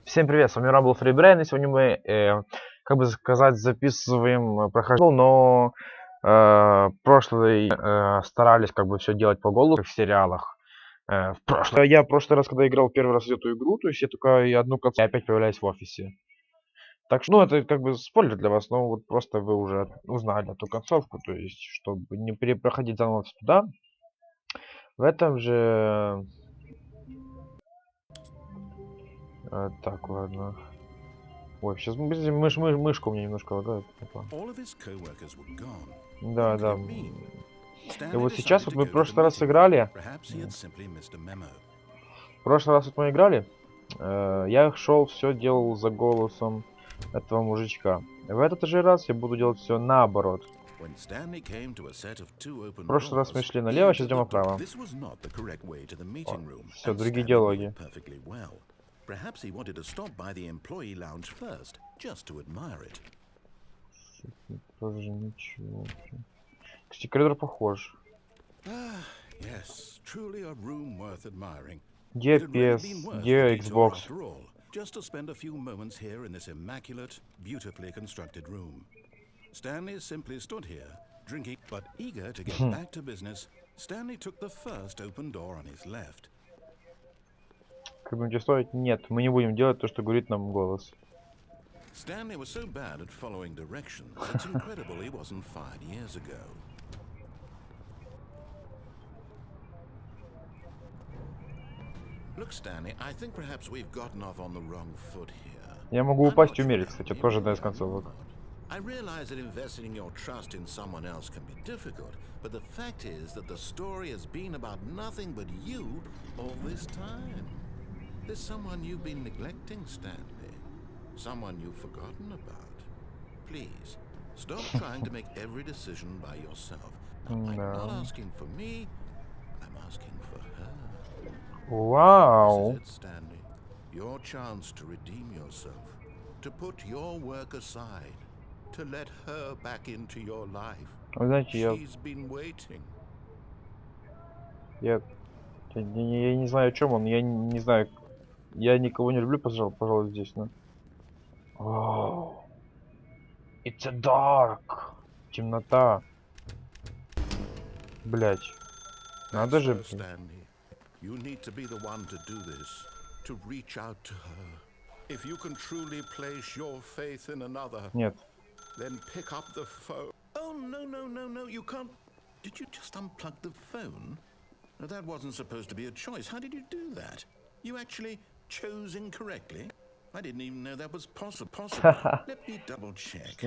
Всем привет, с вами Rumble Freebrain, и сегодня мы, как бы сказать, записываем прохождение, но прошлый старались как бы все делать по голову, как в сериалах. Я в прошлый раз, когда играл первый раз в эту игру, то есть я только и одну катку, я опять появляюсь в офисе. Так что, ну, это как бы спойлер для вас, но вот просто вы уже узнали эту концовку, то есть, чтобы не перепроходить заново туда. В этом же... так, ладно. Ой, сейчас мышку у меня немножко лагает. Да, да. И вот сейчас вот мы в прошлый раз играли. В прошлый раз вот мы играли. Я шел, все делал за голосом этого мужичка. В этот же раз я буду делать все наоборот. В прошлый раз мы шли налево, сейчас идем направо. Все, другие диалоги. Perhaps he wanted to stop by the employee lounge first, just to admire it. Тоже ничего. Кстати, коридор похож. Yes, truly a room worth admiring. Где PS, где Xbox? Just to spend a few moments here in this immaculate, beautifully constructed room. Stanley simply stood here, drinking, but eager to get back to business. Stanley took the first open door on his left. Как будем стоить? Нет, мы не будем делать то, что говорит нам голос. Stanley was so bad at following directions, it's incredible he wasn't fired years ago. Look, Stanley, I think perhaps we've gotten off on the wrong foot here. Я могу упасть и умереть, кстати, тоже одна из концовок. I realize that investing your trust in someone else can be difficult, but the fact is that the story has been about nothing but you all this time. There's someone you've been neglecting, Stanley. Someone you've forgotten about. Please, stop trying to make every decision by yourself. I'm not asking for me, I'm asking for her. Wow. This is it, Stanley. Your chance to redeem yourself. To put your work aside. To let her back into your life. Вы знаете, She's been waiting. Я не знаю, о чем он, я не знаю. Я никого не люблю, пожалуй, здесь, но... Oh, it's a dark. Темнота. Блять. Надо же. Stanley, you need to be the one to do this. To reach out to her. If you can truly place your faith in another. Нет. Then pick up the phone. Oh, no, you can't. Did you just unplug the phone? No, that wasn't supposed to be a choice. How did you do that? You actually chose incorrectly? I didn't even know that was possible. Let me double check.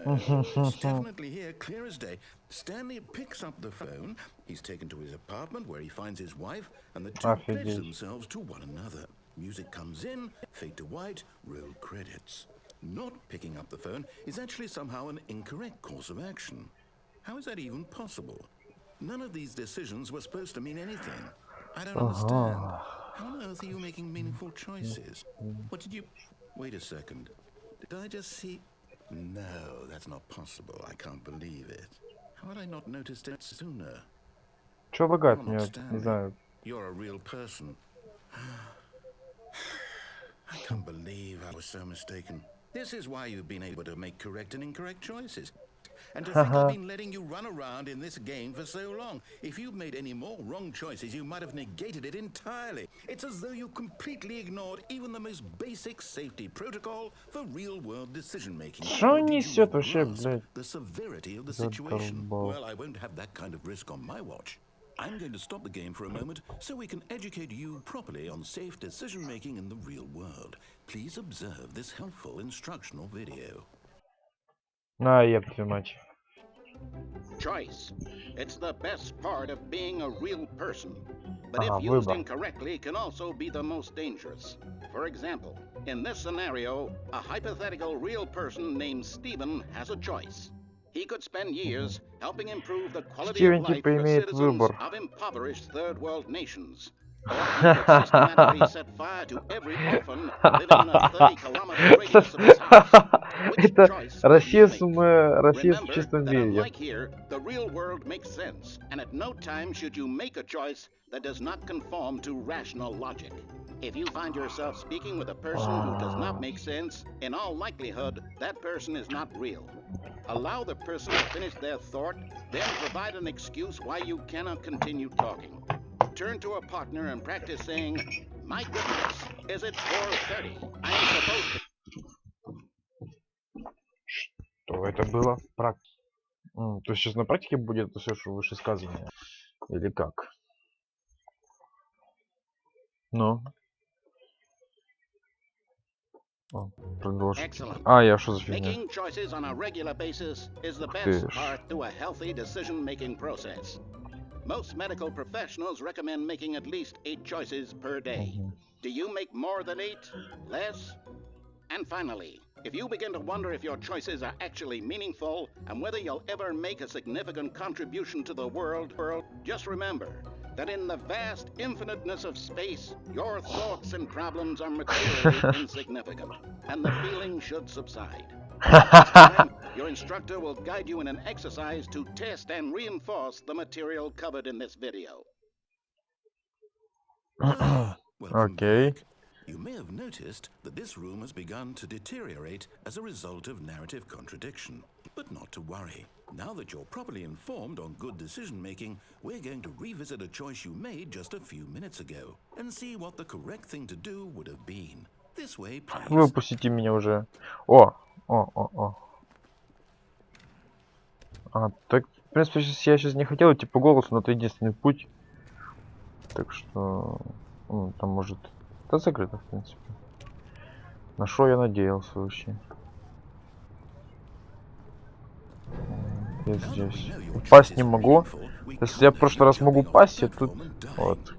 No, it's definitely here, clear as day. Stanley picks up the phone. He's taken to his apartment where he finds his wife, and the two pledge themselves to one another. Music comes in, fade to white, roll credits. Not picking up the phone is actually somehow an incorrect course of action. How is that even possible? None of these decisions were supposed to mean anything. I don't understand. How on earth are you making meaningful choices? What did you... Wait a second. Did I just see... No, that's not possible. I can't believe it. How had I not noticed it sooner? Чё лагает мне? Не знаю. You're a real person. I can't believe I was so mistaken. This is why you've been able to make correct and incorrect choices. And to think I've been letting you run around in this game for so long. If you'd made any more wrong choices, you might have negated it entirely. It's as though you completely ignored even the most basic safety protocol for real-world decision-making. Что несет вообще, блядь? The severity of the situation. Well, I won't have that kind of risk on my watch. I'm going to stop the game for a moment so we can educate you properly on safe decision-making in the real world. Please observe this helpful instructional video. Choice. It's the best part of being a real person. But if used incorrectly, can also be the most dangerous. For example, in this scenario, a hypothetical real person named Stephen has a choice. He could spend years helping improve the quality of life for citizens of impoverished third world nations. Or he could systematically set fire to every orphan living in a 30-kilometer radius of his house. which Это choice расизм, you make. расизм в Remember чистом that виде. unlike here, the real world makes sense, and at no time should you make a choice that does not conform to rational logic. If you find yourself speaking with a person who does not make sense, in all likelihood, that person is not real. Allow the person to finish their thought, then provide an excuse why you cannot continue talking. Turn to a partner and practice saying, "My goodness, is it 4:30? I am supposed to..." Что это было? То есть сейчас на практике будет это все, что вышесказанное? Или как? Ну? Продолжить. Я что за фигня? Making choices on a regular basis is the Ух best ты ж. part to a healthy decision-making process. Most medical professionals recommend making at least 8 choices per day. Do you make more than 8? Less? And finally, if you begin to wonder if your choices are actually meaningful and whether you'll ever make a significant contribution to the world, just remember that in the vast infiniteness of space, your thoughts and problems are materially insignificant, and the feeling should subside. This time, your instructor will guide you in an exercise to test and reinforce the material covered in this video. Окей. You may have noticed that this room has begun to deteriorate as a result of narrative contradiction. But not to worry. Now that you're properly informed on good decision-making, we're going to revisit a choice you made just a few minutes ago and see what the correct thing to do would have been. This way, please. Выпустите меня уже. Так, в принципе, я сейчас не хотел идти по голосу, но это единственный путь. Так что... там может... Это закрыто, в принципе. На что я надеялся вообще. Я здесь. Упасть не могу. Если я в прошлый раз могу упасть, я тут... Вот.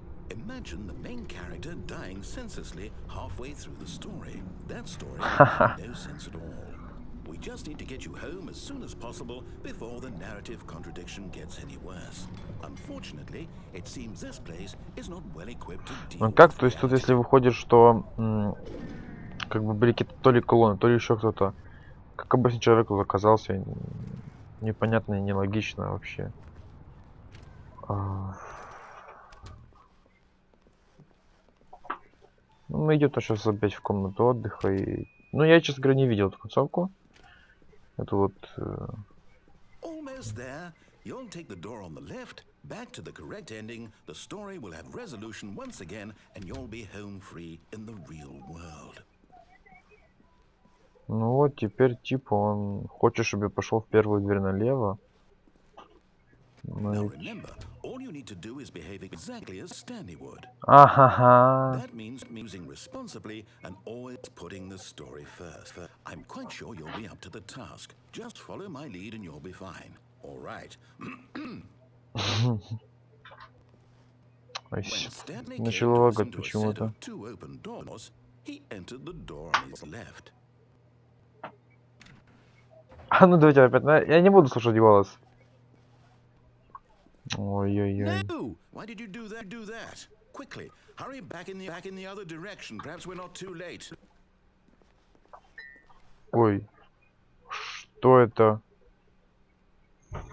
We just need to get you home as soon as possible before the narrative contradiction gets any worse. Unfortunately, it seems this place is not well equipped to deal with. Как, то есть тут если выходит, что как бы были какие-то то ли колонны, то ли еще кто-то. Как обычный человек тут оказался, непонятно и нелогично вообще. Мы идем сейчас опять в комнату отдыха и... я, честно говоря, не видел эту концовку. Это вот... Almost there. You'll take the door on the left, back to the correct ending. The story will have resolution once again, and you'll be home free in the real world. Ну вот, теперь типа он хочет, чтобы я пошел в первую дверь налево. Now remember, all you need to do is behave exactly as Stanley would. That means using responsibly and always putting the story first. I'm quite sure you'll be up to the task. Just follow my lead and you'll be fine. All right. Начало лагать почему-то. He entered the door on his left. Ну давайте опять. Я не буду слушать голос. Ой-ой-ой. No! Why did you do that? Quickly, hurry back in the other direction. Perhaps we're not too late. Ой. Что это?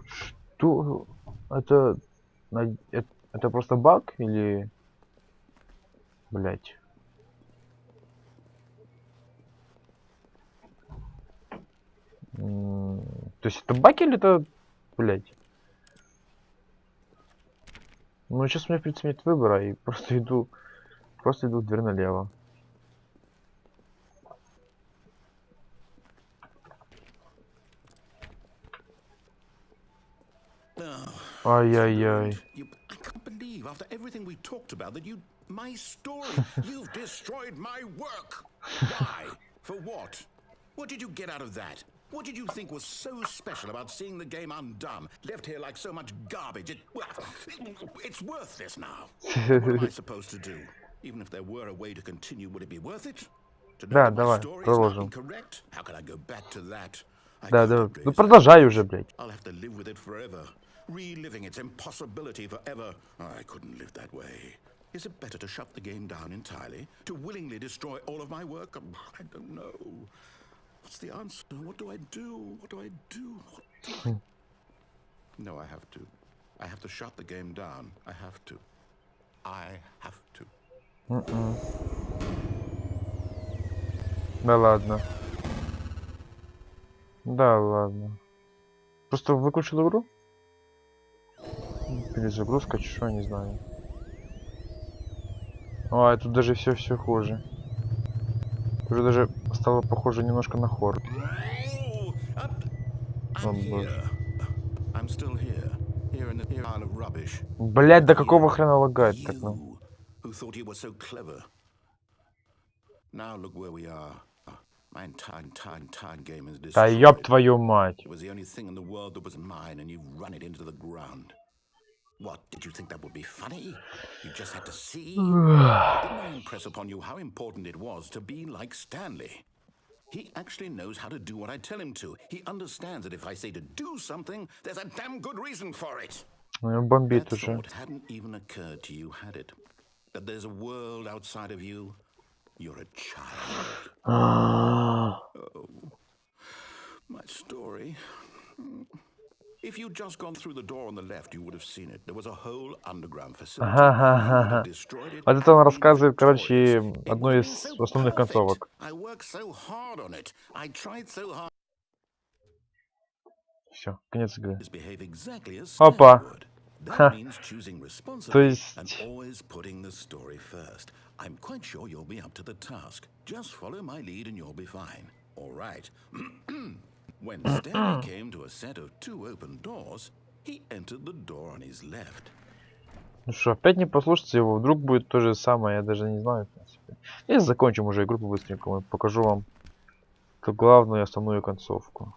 Что? Это просто баг или... Блять. То есть это баг или это... Блять. Ну, сейчас у меня, в принципе, нет выбора, и просто иду в дверь налево. Ай-яй-яй. I can't believe after everything we talked about that my story, you've destroyed my work. Why? For what? What did you get out of that? What did you think was so special about seeing the game undone, left here like so much garbage? It's worthless now. What am I supposed to do? Even if there were a way to continue, would it be worth it? To know that my story is not incorrect? How can I go back to that? Да, ну продолжай уже, блядь. I'll have to live with it forever, reliving its impossibility forever. I couldn't live that way. Is it better to shut the game down entirely? To willingly destroy all of my work? I don't know. What's the answer? What do I do? What do I do? What do I... No, I have to. I have to shut the game down. I have to. I have to. Да ладно. Да ладно. Просто выключил игру? Перезагрузка, что, не знаю. А, тут даже все хуже. Уже даже стало похоже немножко на хоррор. О боже. Блять, до какого хрена лагает так, ну? Да ёб твою мать. What, did you think that would be funny? You just had to see? Didn't I impress upon you how important it was to be like Stanley? He actually knows how to do what I tell him to. He understands that if I say to do something, there's a damn good reason for it. Бомбит That уже. thought hadn't even occurred to you, had it? That there's a world outside of you? You're a child. Oh, my story. If you'd just gone through the door on the left, you would have seen it. There was a whole underground facility. You would have destroyed it. Вот это он рассказывает, короче, одну из основных концовок. Все, конец игры. Опа. Ха. То есть... I'm quite sure you'll be up to the task. Just follow my lead and you'll be fine. All right. When Stanley came to a set of 2 open doors, he entered the door on his left. Ну что, опять не послушаться его, вдруг будет то же самое, я даже не знаю, в принципе. И закончим уже игру по-быстренькому, покажу вам эту главную и основную концовку.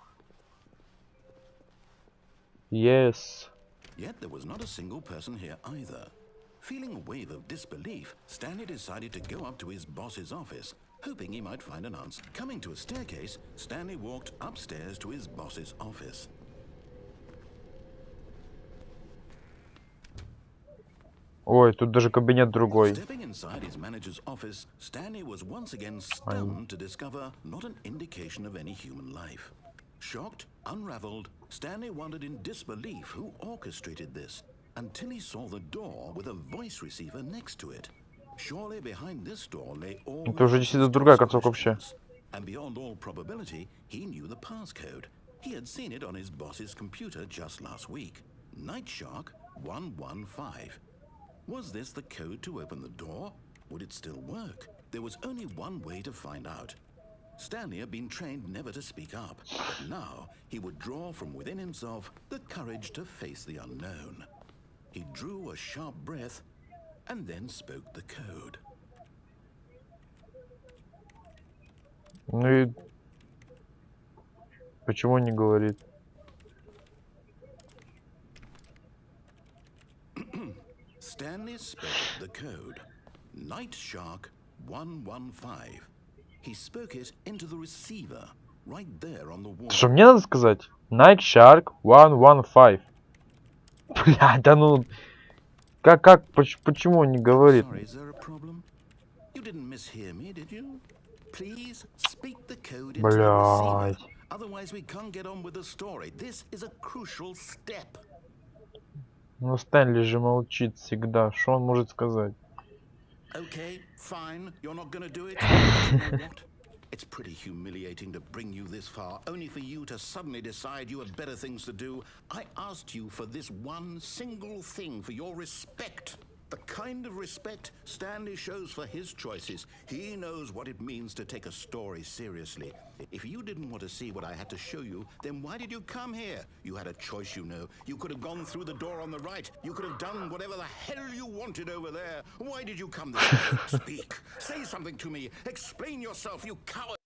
Yes. Yet there was not a single person here either. Feeling a wave of disbelief, Stanley decided to go up to his boss's office, hoping he might find an answer. Coming to a staircase, Stanley walked upstairs to his boss's office. Ой, тут даже кабинет другой. Stepping inside his manager's office, Stanley was once again stunned to discover not an indication of any human life. Shocked, unraveled, Stanley wondered in disbelief who orchestrated this, until he saw the door with a voice receiver next to it. Surely behind this door lay all Это уже действительно другая концовка вообще. And beyond all probability, he knew the passcode. He had seen it on his boss's computer just last week. Night Shark 115. Was this the code to open the door? Would it still work? There was only one way to find out. Stanley had been trained never to speak up, but now he would draw from within himself the courage to face the unknown. He drew a sharp breath and then spoke the code. Ну и почему не говорит? Stanley spoke the code. Night Shark 115. He spoke it into the receiver right there on the wall. Что мне надо сказать? Night Shark 115. Бля, да ну... Почему он не говорит? Блядь. Ну, Стэнли же молчит всегда. Что он может сказать? It's pretty humiliating to bring you this far, only for you to suddenly decide you have better things to do. I asked you for this one single thing, for your respect. The kind of respect Stanley shows for his choices. He knows what it means to take a story seriously. If you didn't want to see what I had to show you, then why did you come here? You had a choice, you know. You could have gone through the door on the right. You could have done whatever the hell you wanted over there. Why did you come this way? Speak. Say something to me. Explain yourself, you coward.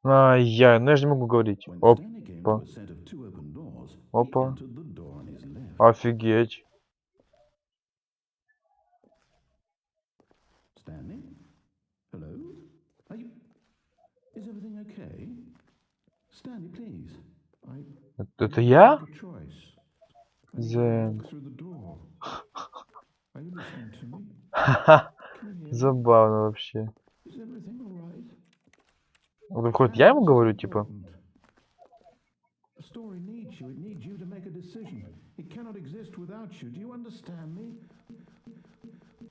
Ну я же не могу говорить. Опа. Опа. Офигеть. Stanley? Hello? Are you... Is everything okay? Stanley, please. Это я? Зен. Ха-ха. Забавно вообще. Выходит, я ему говорю, типа.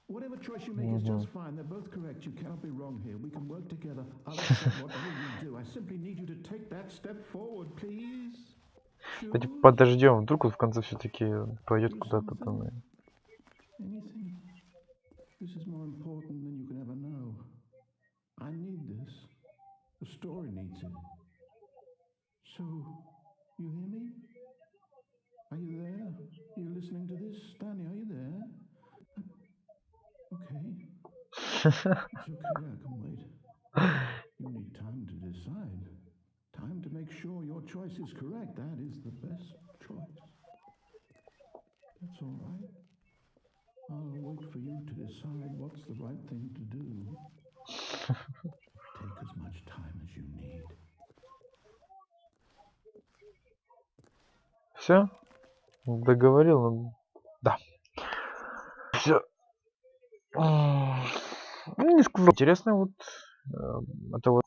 Whatever choice you make is just fine. They're both correct. You cannot be wrong here. We can work together. I'll accept whatever you do. I simply need you to take that step forward, please. Кстати, подождем, вдруг он в конце все-таки пойдет куда-то там. Anything. This is more important than you can ever know. I need this. The story needs it. So, you hear me? Are you there? Are you listening to this? Stanley, are you there? Okay. It's okay, I can wait. You need time to decide. Time to make sure your choice is correct. That is the best choice. That's all right. I'll wait for you to decide what's the right thing to do. Take as much time as you need. Все? Договорил? Ну, да. Все. Ну, не скажу. Интересно, вот это вот.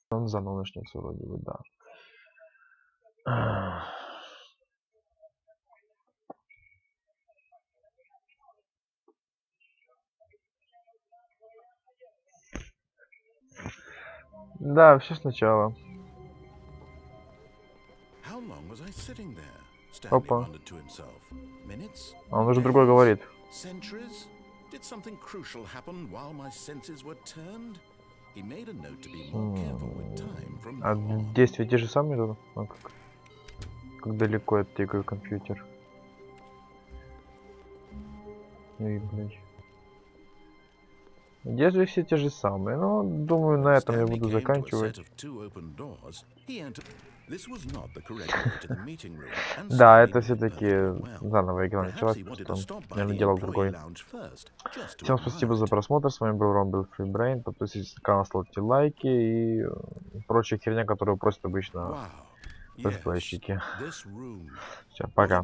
Он заново начнется вроде бы, да. Да, все сначала. Опа. А он уже другой говорит. А действия те же самые тут? А как далеко от игры компьютер? Действия все те же самые, но думаю, на этом я буду заканчивать. Да, это все-таки заново игра началась, просто я наделал другой. Всем спасибо за просмотр, с вами был Ромбел Фрибрейн, подписывайтесь на канал, ставьте лайки и прочая херня, которую просят обычно летсплейщики. Все, пока.